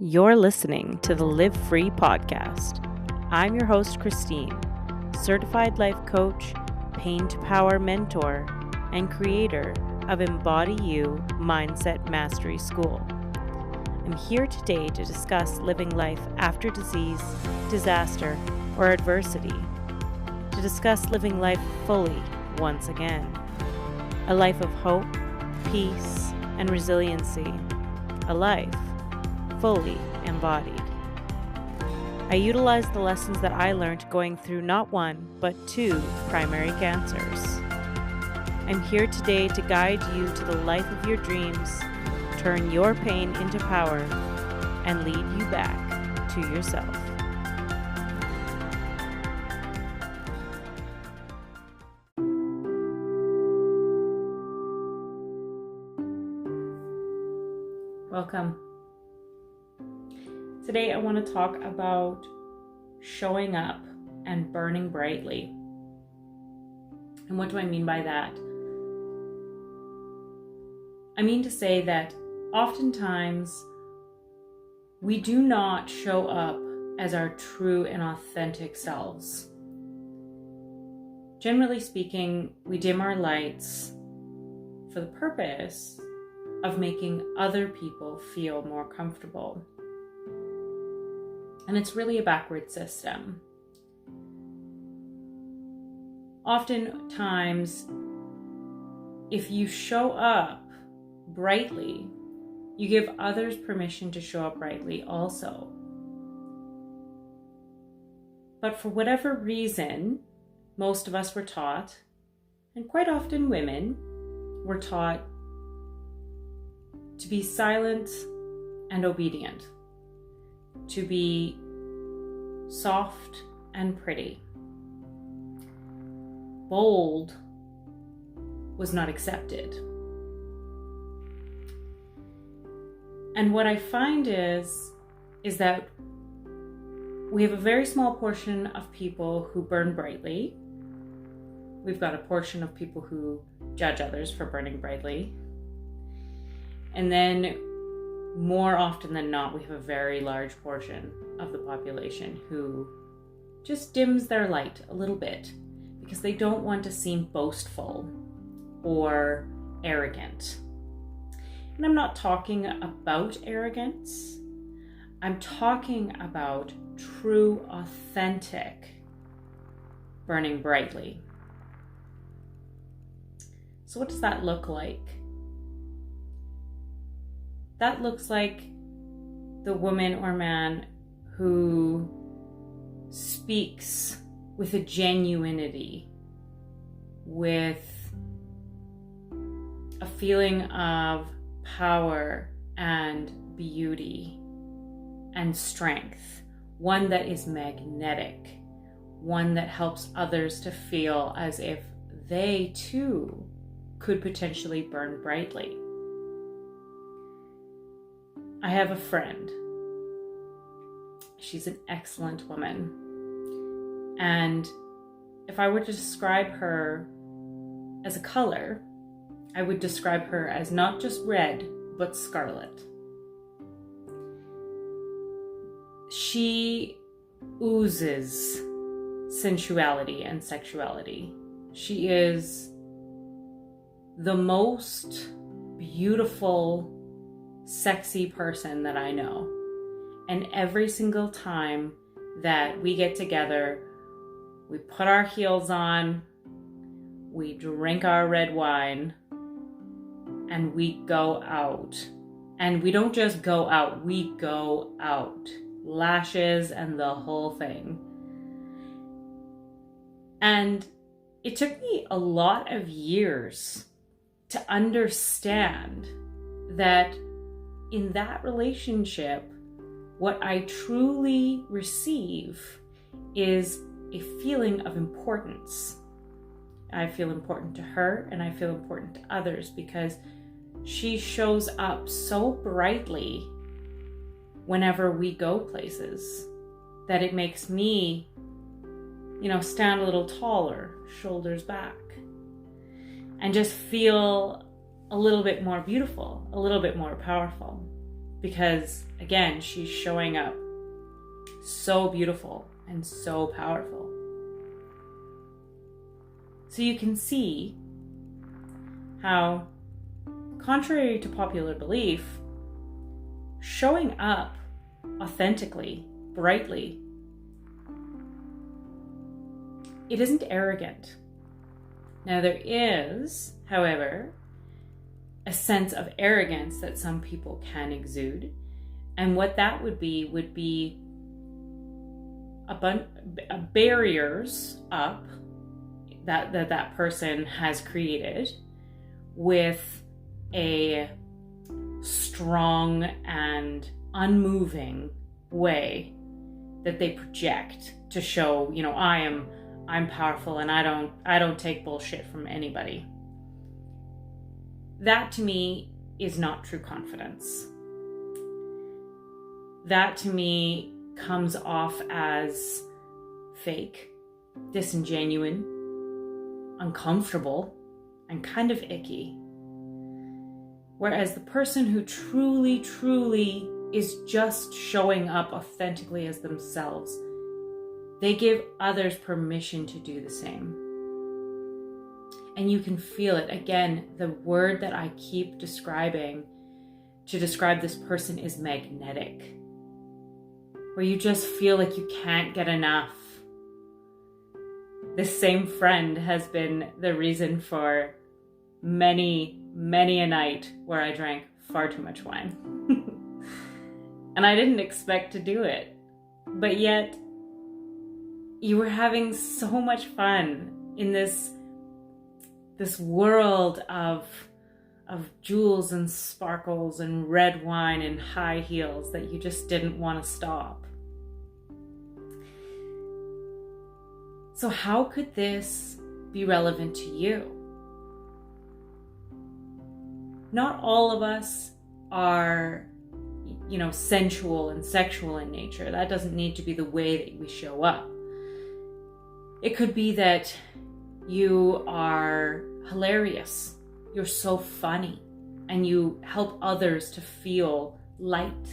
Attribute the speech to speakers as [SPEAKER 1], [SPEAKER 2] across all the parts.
[SPEAKER 1] You're listening to the Live Free podcast. I'm your host, Christine, certified life coach, pain to power mentor, and creator of Embody You Mindset Mastery School. I'm here today to discuss living life after disease, disaster, or adversity, to discuss living life fully once again, a life of hope, peace, and resiliency, a life fully embodied. I utilize the lessons that I learned going through not one, but two primary cancers. I'm here today to guide you to the life of your dreams, turn your pain into power, and lead you back to yourself. Welcome. Today I want to talk about showing up and burning brightly. And what do I mean by that? I mean to say that oftentimes we do not show up as our true and authentic selves. Generally speaking, we dim our lights for the purpose of making other people feel more comfortable. And it's really a backward system. Oftentimes, if you show up brightly, you give others permission to show up brightly also. But for whatever reason, most of us were taught, and quite often women were taught, to be silent and obedient, to be soft and pretty. Bold was not accepted. And what I find is that we have a very small portion of people who burn brightly. We've got a portion of people who judge others for burning brightly. And then more often than not, we have a very large portion of the population who just dims their light a little bit because they don't want to seem boastful or arrogant. And I'm not talking about arrogance. I'm talking about true, authentic burning brightly. So what does that look like? That looks like the woman or man who speaks with a genuinity, with a feeling of power and beauty and strength, one that is magnetic, one that helps others to feel as if they too could potentially burn brightly. I have a friend. She's an excellent woman. And if I were to describe her as a color, I would describe her as not just red, but scarlet. She oozes sensuality and sexuality. She is the most beautiful, sexy person that I know. And every single time that we get together, we put our heels on, we drink our red wine, and we go out. And we don't just go out, we go out. Lashes and the whole thing. And it took me a lot of years to understand that in that relationship, what I truly receive is a feeling of importance. I feel important to her and I feel important to others because she shows up so brightly whenever we go places that it makes me, stand a little taller, shoulders back, and just feel a little bit more beautiful, a little bit more powerful. because again, she's showing up so beautiful and so powerful. So you can see how, contrary to popular belief, showing up authentically, brightly, it isn't arrogant. Now there is, however, a sense of arrogance that some people can exude. And what that would be barriers up that person has created with a strong and unmoving way that they project to show, I'm powerful and I don't take bullshit from anybody. That to me is not true confidence. That to me comes off as fake, disingenuous, uncomfortable, and kind of icky. Whereas the person who truly, truly is just showing up authentically as themselves, they give others permission to do the same. And you can feel it. Again, the word that I keep describing to describe this person is magnetic, where you just feel like you can't get enough. This same friend has been the reason for many, many a night where I drank far too much wine. And I didn't expect to do it. But yet, you were having so much fun in this world of jewels and sparkles and red wine and high heels that you just didn't want to stop. So how could this be relevant to you? Not all of us are, sensual and sexual in nature. That doesn't need to be the way that we show up. It could be that you are hilarious. You're so funny and you help others to feel light.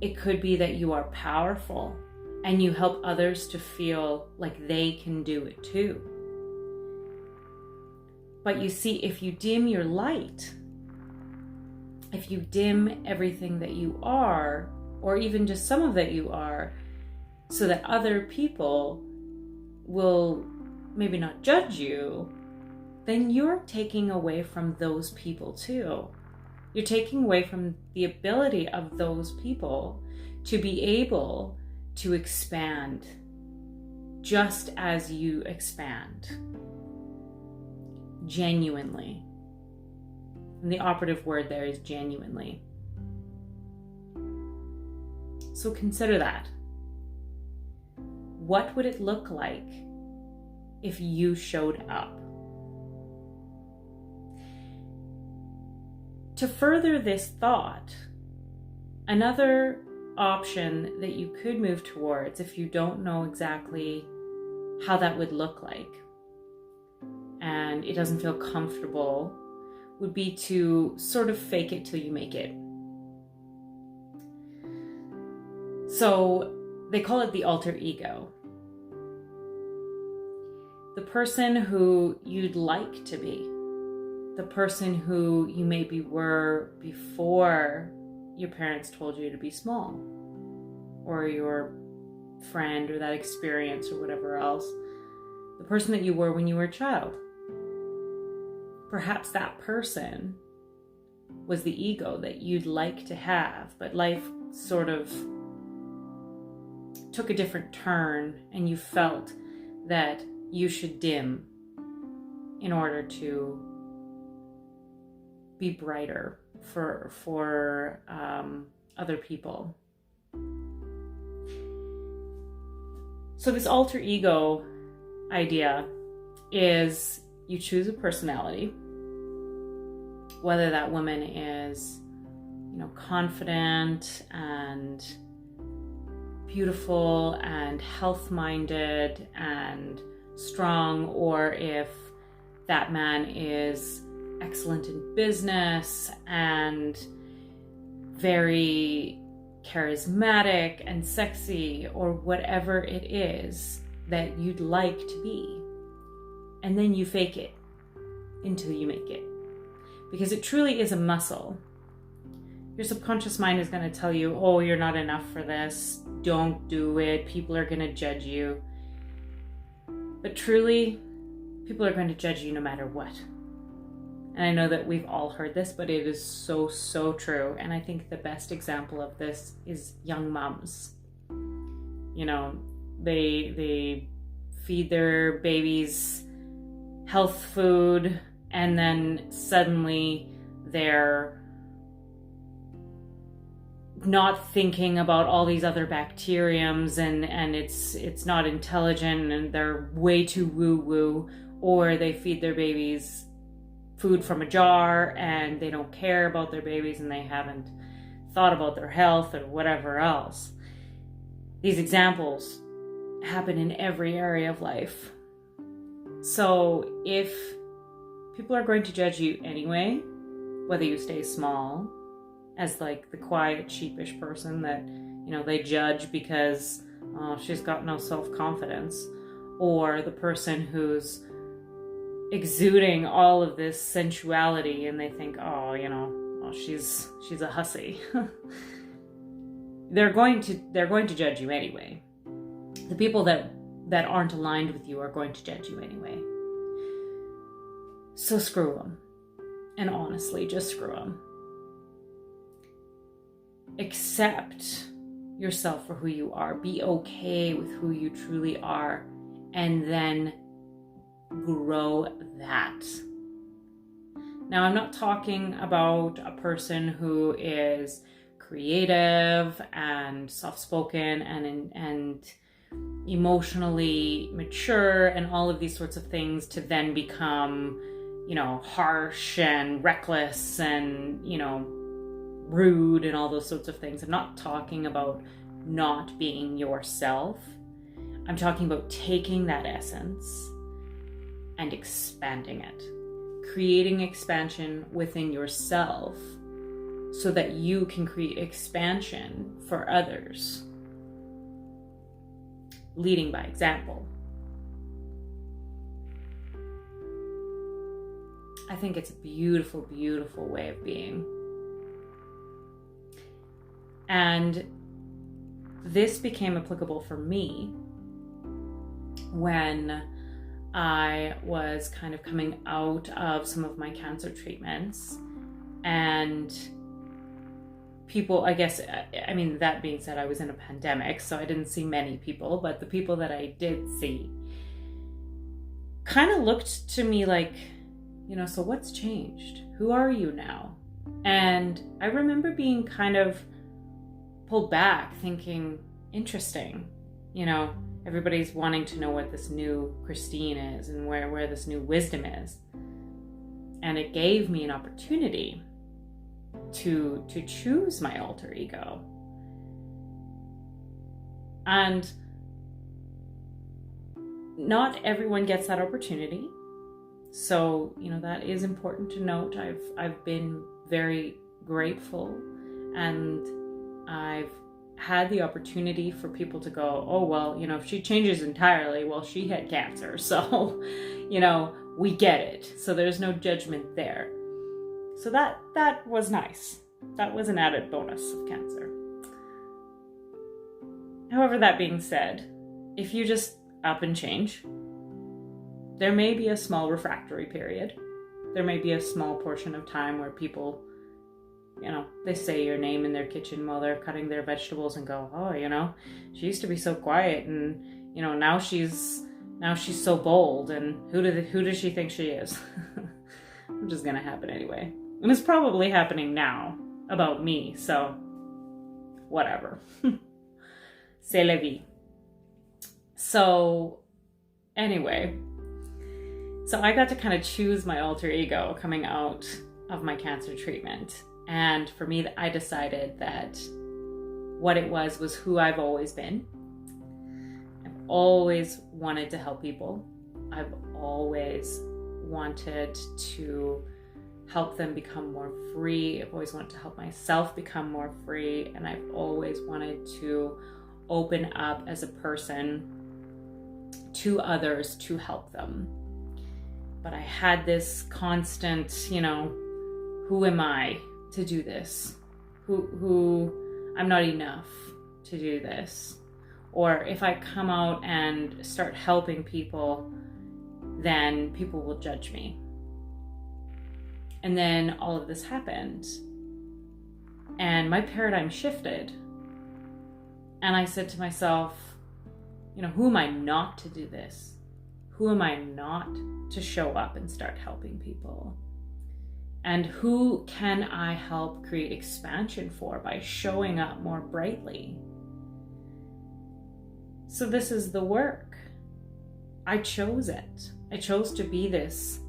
[SPEAKER 1] It could be that you are powerful and you help others to feel like they can do it too. But you see, if you dim your light, if you dim everything that you are, or even just some of that you are, so that other people will maybe not judge you, then you're taking away from those people too. You're taking away from the ability of those people to be able to expand just as you expand. Genuinely. And the operative word there is genuinely. So consider that. What would it look like if you showed up? To further this thought, another option that you could move towards if you don't know exactly how that would look like and it doesn't feel comfortable would be to sort of fake it till you make it. So they call it the alter ego. The person who you'd like to be, the person who you maybe were before your parents told you to be small, or your friend, or that experience, or whatever else, the person that you were when you were a child. Perhaps that person was the ego that you'd like to have, but life sort of took a different turn and you felt that you should dim in order to be brighter for other people. So this alter ego idea is you choose a personality, whether that woman is, confident and beautiful and health-minded and strong, or if that man is excellent in business and very charismatic and sexy, or whatever it is that you'd like to be. And then you fake it until you make it. Because it truly is a muscle. Your subconscious mind is going to tell you, oh, you're not enough for this. Don't do it. People are going to judge you. But truly, people are going to judge you no matter what. And I know that we've all heard this, but it is so, so true. And I think the best example of this is young moms. You know, they feed their babies health food, and then suddenly they're not thinking about all these other bacteriums, and it's not intelligent, and they're way too woo-woo. Or they feed their babies food from a jar and they don't care about their babies and they haven't thought about their health or whatever else. These examples happen in every area of life. So if people are going to judge you anyway, whether you stay small as like the quiet, sheepish person that, you know, they judge because she's got no self-confidence, or the person who's exuding all of this sensuality and they think, oh, you know, oh, she's a hussy. They're going to judge you anyway. The people that aren't aligned with you are going to judge you anyway. So screw them. And honestly, just screw them. Accept yourself for who you are. Be okay with who you truly are. And then grow that. Now, I'm not talking about a person who is creative and soft-spoken and emotionally mature and all of these sorts of things to then become, you know, harsh and reckless and, you know, rude and all those sorts of things. I'm not talking about not being yourself. I'm talking about taking that essence and expanding it. Creating expansion within yourself so that you can create expansion for others. Leading by example. I think it's a beautiful, beautiful way of being. And this became applicable for me when I was kind of coming out of some of my cancer treatments, and people, I guess, I mean, that being said, I was in a pandemic, so I didn't see many people, but the people that I did see kind of looked to me like, you know, so what's changed? Who are you now? And I remember being kind of pulled back, thinking, interesting, you know, everybody's wanting to know what this new Christine is and where this new wisdom is. And it gave me an opportunity to choose my alter ego. And not everyone gets that opportunity. So, you know, that is important to note. I've been very grateful, and I've had the opportunity for people to go, oh, well, you know, if she changes entirely, well, she had cancer. So, you know, we get it. So there's no judgment there. So that was nice. That was an added bonus of cancer. However, that being said, if you just up and change, there may be a small refractory period. There may be a small portion of time where people, you know, they say your name in their kitchen while they're cutting their vegetables and go, oh, you know, she used to be so quiet, and, you know, now she's so bold, and who does she think she is? Which is gonna happen anyway. And it's probably happening now about me, so whatever. C'est la vie. So anyway, so I got to kind of choose my alter ego coming out of my cancer treatment. And for me, I decided that what it was who I've always been. I've always wanted to help people. I've always wanted to help them become more free. I've always wanted to help myself become more free. And I've always wanted to open up as a person to others to help them. But I had this constant, who am I to do this? Who I'm not enough to do this. Or if I come out and start helping people, then people will judge me. And then all of this happened. And my paradigm shifted. And I said to myself, who am I not to do this? Who am I not to show up and start helping people? And who can I help create expansion for by showing up more brightly? So this is the work. I chose it. I chose to be this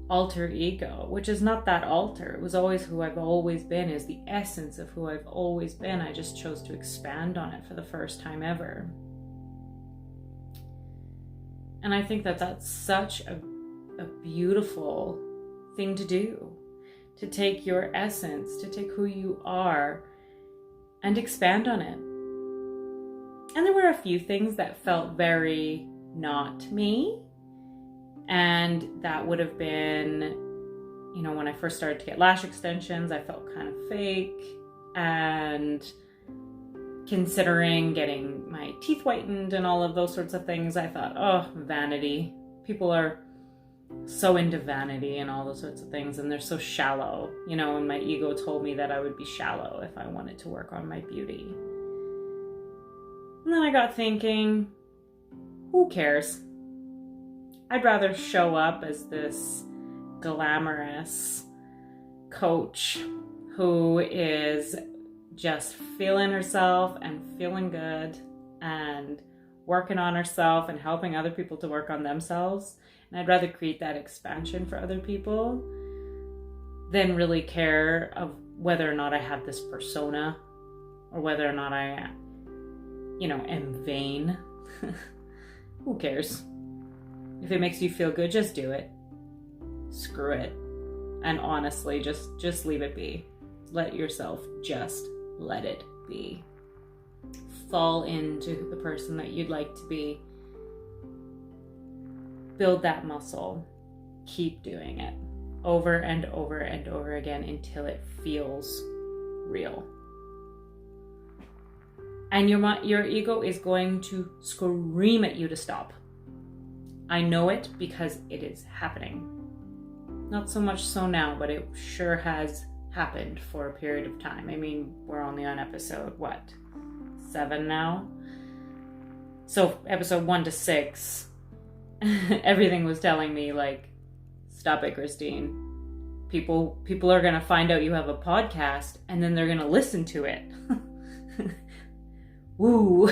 [SPEAKER 1] alter ego, which is not that alter. It was always who I've always been, is the essence of who I've always been. I just chose to expand on it for the first time ever. And I think that that's such a beautiful thing to do, to take your essence, to take who you are and expand on it. And there were a few things that felt very not me. And that would have been, when I first started to get lash extensions, I felt kind of fake. And considering getting my teeth whitened and all of those sorts of things, I thought, oh, vanity. People are so into vanity and all those sorts of things, and they're so shallow, and my ego told me that I would be shallow if I wanted to work on my beauty. And then I got thinking, who cares? I'd rather show up as this glamorous coach who is just feeling herself and feeling good and working on herself and helping other people to work on themselves. And I'd rather create that expansion for other people than really care of whether or not I have this persona or whether or not I, am vain. Who cares? If it makes you feel good, just do it. Screw it. And honestly, just leave it be. Let yourself just let it be. Fall into the person that you'd like to be. Build that muscle. Keep doing it over and over and over again until it feels real. And your ego is going to scream at you to stop. I know it because it is happening. Not so much so now, but it sure has happened for a period of time. I mean, we're only on episode, 7 now? So episode 1 to 6, everything was telling me, stop it, Christine. People are going to find out you have a podcast, and then they're going to listen to it. Woo!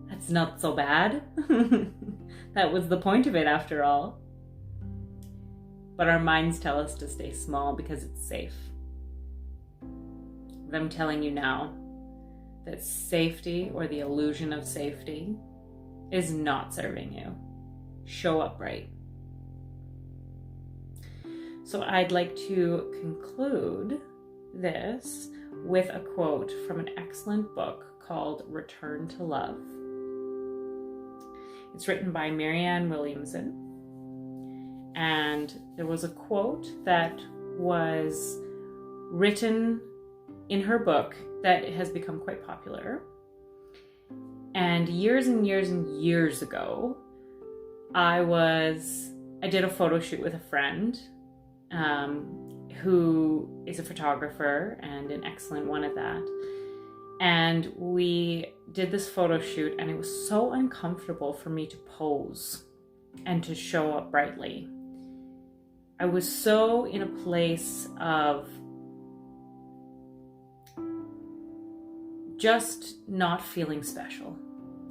[SPEAKER 1] That's not so bad. That was the point of it, after all. But our minds tell us to stay small because it's safe. But I'm telling you now that safety, or the illusion of safety, is not serving you. Show up right. So I'd like to conclude this with a quote from an excellent book called Return to Love. It's written by Marianne Williamson. And there was a quote that was written in her book that has become quite popular. And years and years and years ago, I did a photo shoot with a friend who is a photographer and an excellent one at that. And we did this photo shoot, and it was so uncomfortable for me to pose and to show up brightly. I was so in a place of just not feeling special,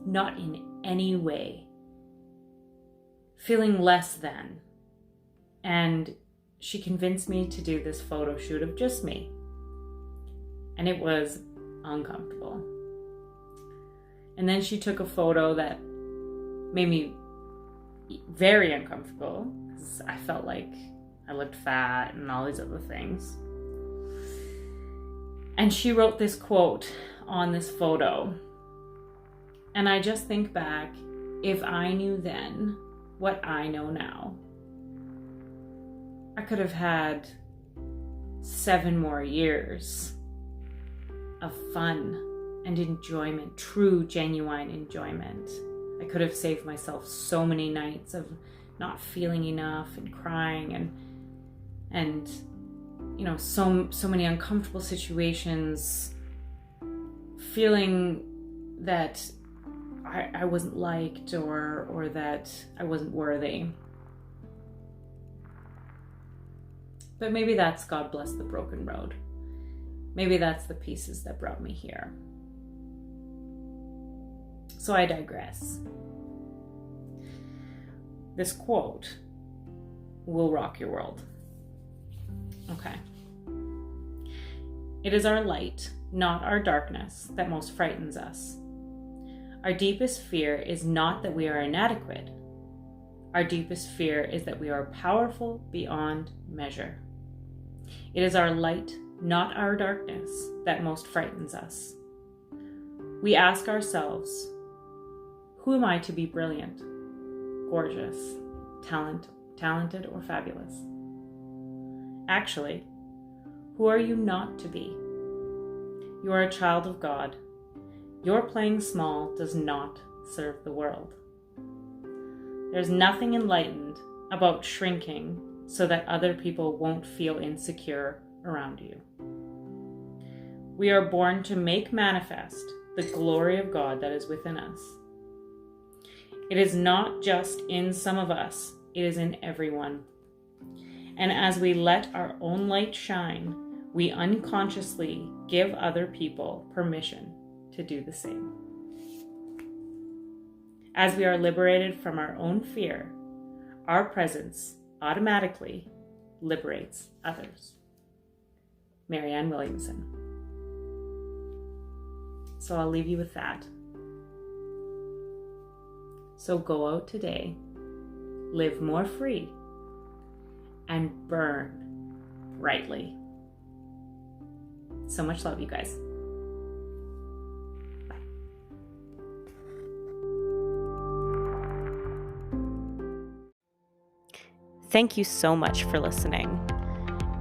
[SPEAKER 1] not in any way, feeling less than. And she convinced me to do this photo shoot of just me. And it was uncomfortable. And then she took a photo that made me very uncomfortable, because I felt like I looked fat and all these other things. And she wrote this quote on this photo. And I just think back, if I knew then what I know now, I could have had 7 more years of fun and enjoyment, true, genuine enjoyment. I could have saved myself so many nights of not feeling enough and crying and you know, so many uncomfortable situations, feeling that I wasn't liked or that I wasn't worthy. But maybe that's God bless the broken road. Maybe that's the pieces that brought me here. So I digress. This quote will rock your world. Okay. It is our light, not our darkness, that most frightens us. Our deepest fear is not that we are inadequate. Our deepest fear is that we are powerful beyond measure. It is our light, not our darkness, that most frightens us. We ask ourselves, who am I to be brilliant, gorgeous, talented, or fabulous? Actually, who are you not to be? You are a child of God. Your playing small does not serve the world. There's nothing enlightened about shrinking so that other people won't feel insecure around you. We are born to make manifest the glory of God that is within us. It is not just in some of us, it is in everyone. And as we let our own light shine, we unconsciously give other people permission to do the same. As we are liberated from our own fear, our presence automatically liberates others. Marianne Williamson. So I'll leave you with that. So go out today, live more free, and burn brightly. So much love, you guys. Bye. Thank you so much for listening.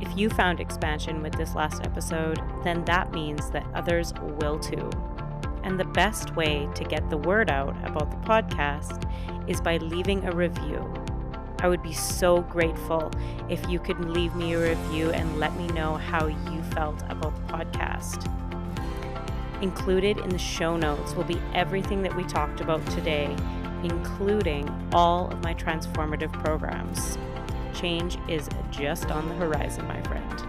[SPEAKER 1] If you found expansion with this last episode, then that means that others will too. And the best way to get the word out about the podcast is by leaving a review. I would be so grateful if you could leave me a review and let me know how you felt about the podcast. Included in the show notes will be everything that we talked about today, including all of my transformative programs. Change is just on the horizon, my friend.